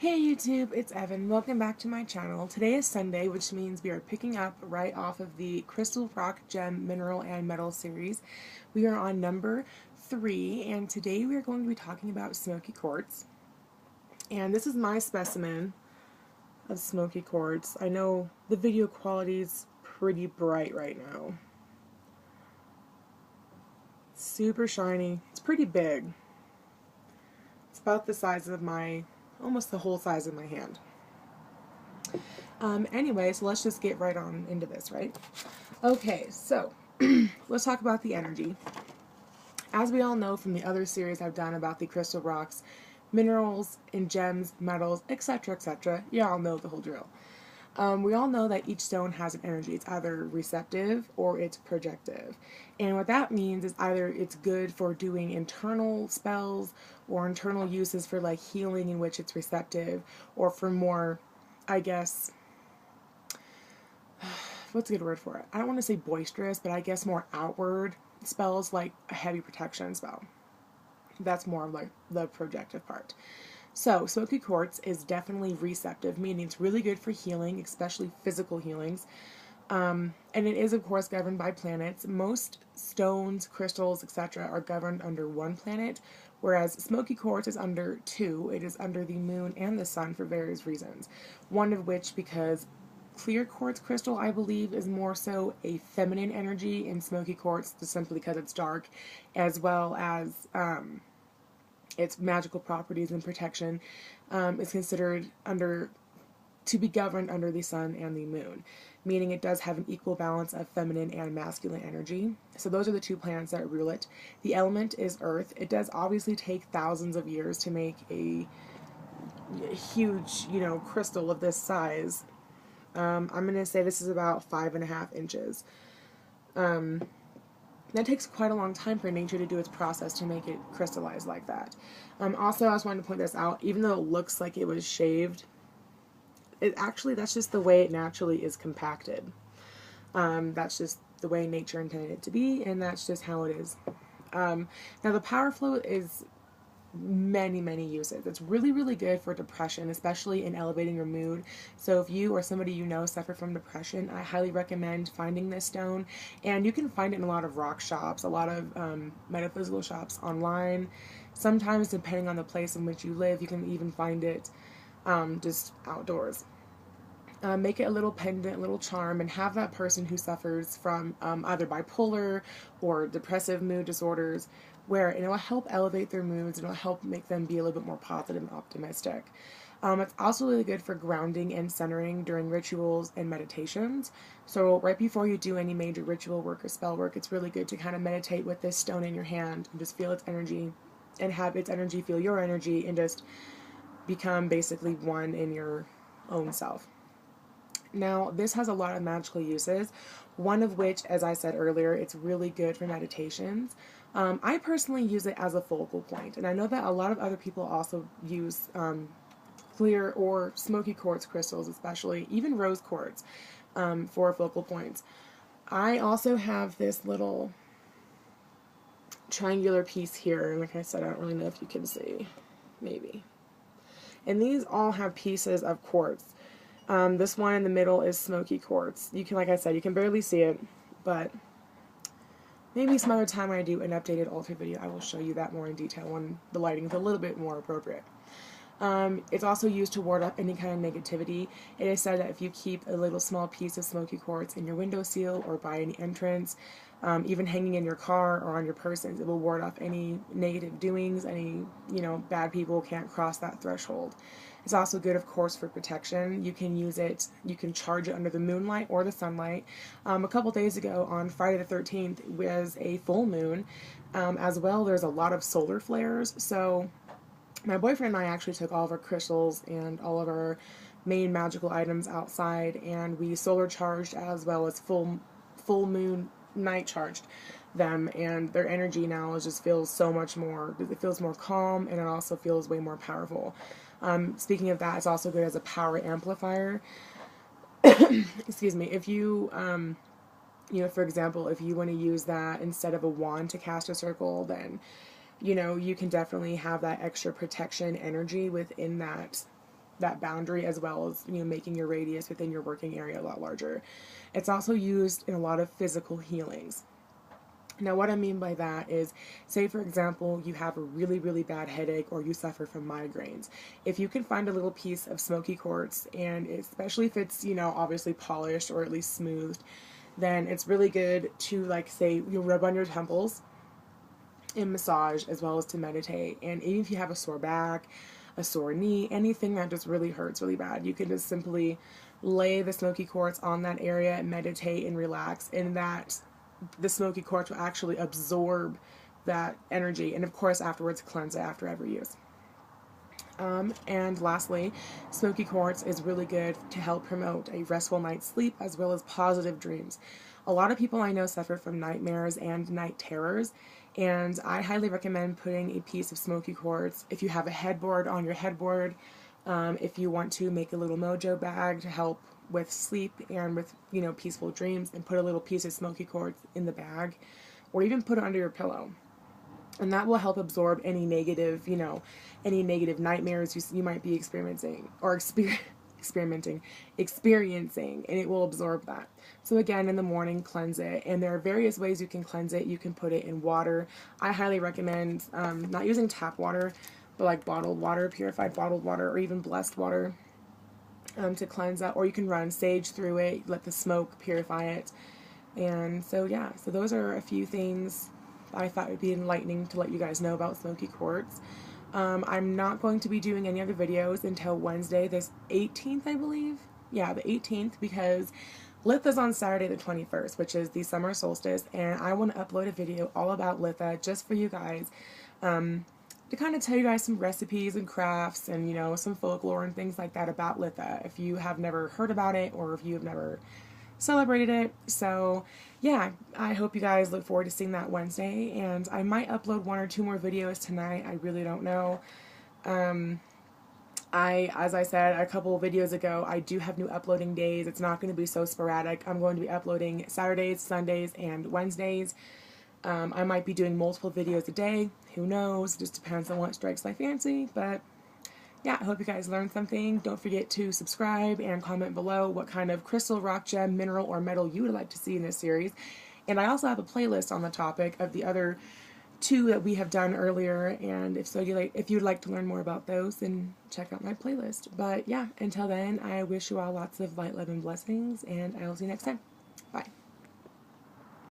Hey YouTube, it's Evan. Welcome back to my channel. Today is Sunday, which means we are picking up right off of the Crystal Rock Gem Mineral and Metal series. We are on number 3, and today we are going to be talking about Smokey Quartz. And this is my specimen of Smokey Quartz. I know the video quality is pretty bright right now. Super shiny. It's pretty big. It's about the size of almost the whole size of my hand. Anyway, so let's just get right on into this, right? Okay, so let's talk about the energy. As we all know from the other series I've done about the crystal rocks, minerals, and gems, metals, etc., etc., you all know the whole drill. We all know that each stone has an energy. It's either receptive or it's projective. And what that means is either it's good for doing internal spells or internal uses for like healing, in which it's receptive, or for more, I guess, what's a good word for it? I don't want to say boisterous, but I guess more outward spells, like a heavy protection spell. That's more of like the projective part. So, Smokey Quartz is definitely receptive, meaning it's really good for healing, especially physical healings. And it is, of course, governed by planets. Most stones, crystals, etc. are governed under one planet, whereas Smokey Quartz is under two. It is under the moon and the sun for various reasons. One of which, because clear quartz crystal, I believe, is more so a feminine energy, and Smokey Quartz, just simply because it's dark, as well as its magical properties and protection, is considered to be governed under the sun and the moon, meaning it does have an equal balance of feminine and masculine energy. So those are the two planets that rule it. The element is earth. It does obviously take thousands of years to make a huge, crystal of this size. I'm going to say this is about 5.5 inches. That takes quite a long time for nature to do its process to make it crystallize like that. Also, I just wanted to point this out. Even though it looks like it was shaved, that's just the way it naturally is compacted. That's just the way nature intended it to be, and that's just how it is. Now, the power flow is many uses. It's really good for depression, especially in elevating your mood. So if you or somebody you know suffer from depression, I highly recommend finding this stone. And you can find it in a lot of rock shops, a lot of metaphysical shops online. Sometimes, depending on the place in which you live, you can even find it just outdoors. Make it a little pendant, a little charm, and have that person who suffers from either bipolar or depressive mood disorders wear it, and it will help elevate their moods, and it will help make them be a little bit more positive and optimistic. It's also really good for grounding and centering during rituals and meditations. So right before you do any major ritual work or spell work, it's really good to kind of meditate with this stone in your hand and just feel its energy, and have its energy feel your energy, and just become basically one in your own self. Now, this has a lot of magical uses, one of which, as I said earlier, it's really good for meditations. I personally use it as a focal point, and I know that a lot of other people also use clear or smoky quartz crystals, especially, even rose quartz, for focal points. I also have this little triangular piece here, and like I said, I don't really know if you can see, maybe. And these all have pieces of quartz. This one in the middle is smoky quartz. You can, like I said, you can barely see it, but maybe some other time when I do an updated altered video, I will show you that more in detail when the lighting is a little bit more appropriate. It's also used to ward off any kind of negativity. It is said that if you keep a little small piece of smoky quartz in your windowsill or by any entrance, even hanging in your car or on your person, it will ward off any negative doings. Any, bad people can't cross that threshold. It's also good, of course, for protection. You can use it, you can charge it under the moonlight or the sunlight. A couple days ago, on Friday the 13th, was a full moon. As well, there's a lot of solar flares, so my boyfriend and I actually took all of our crystals and all of our main magical items outside, and we solar charged as well as full moon night charged them, and their energy now just feels so much more, it feels more calm, and it also feels way more powerful. Speaking of that, it's also good as a power amplifier. Excuse me. If you, for example, if you want to use that instead of a wand to cast a circle, then, you can definitely have that extra protection energy within that that boundary, as well as, you know, making your radius within your working area a lot larger. It's also used in a lot of physical healings. Now, what I mean by that is, say for example, you have a really, really bad headache or you suffer from migraines. If you can find a little piece of smoky quartz, and especially if it's, you know, obviously polished or at least smoothed, then it's really good to, like, say, you rub on your temples and massage, as well as to meditate. And even if you have a sore back, a sore knee, anything that just really hurts really bad, you can just simply lay the smoky quartz on that area and meditate and relax, and that the smoky quartz will actually absorb that energy, and of course afterwards cleanse it after every use. And lastly, smoky quartz is really good to help promote a restful night's sleep as well as positive dreams. A lot of people I know suffer from nightmares and night terrors, and I highly recommend putting a piece of smoky quartz if you have a headboard on your headboard. If you want to make a little mojo bag to help with sleep and with, you know, peaceful dreams, and put a little piece of smoky quartz in the bag, or even put it under your pillow. And that will help absorb any negative, you know, any negative nightmares you might be experiencing, and it will absorb that. So again, in the morning, cleanse it. And there are various ways you can cleanse it. You can put it in water. I highly recommend not using tap water, but like bottled water, purified bottled water, or even blessed water to cleanse that. Or you can run sage through it, let the smoke purify it. And so yeah, so those are a few things I thought would be enlightening to let you guys know about smoky quartz. I'm not going to be doing any other videos until Wednesday, this 18th, I believe. Yeah, the 18th, because Litha's on Saturday the 21st, which is the summer solstice, and I want to upload a video all about Litha just for you guys, to kind of tell you guys some recipes and crafts and, you know, some folklore and things like that about Litha, if you have never heard about it or if you have never celebrated it. So yeah, I hope you guys look forward to seeing that Wednesday, and I might upload 1 or 2 more videos tonight. I really don't know. As I said a couple of videos ago, I do have new uploading days. It's not going to be so sporadic. I'm going to be uploading Saturdays, Sundays, and Wednesdays. I might be doing multiple videos a day. Who knows? It just depends on what strikes my fancy. But yeah, I hope you guys learned something. Don't forget to subscribe and comment below what kind of crystal, rock, gem, mineral, or metal you would like to see in this series. And I also have a playlist on the topic of the other 2 that we have done earlier. And if you'd like to learn more about those, then check out my playlist. But yeah, until then, I wish you all lots of light, love, and blessings, and I will see you next time.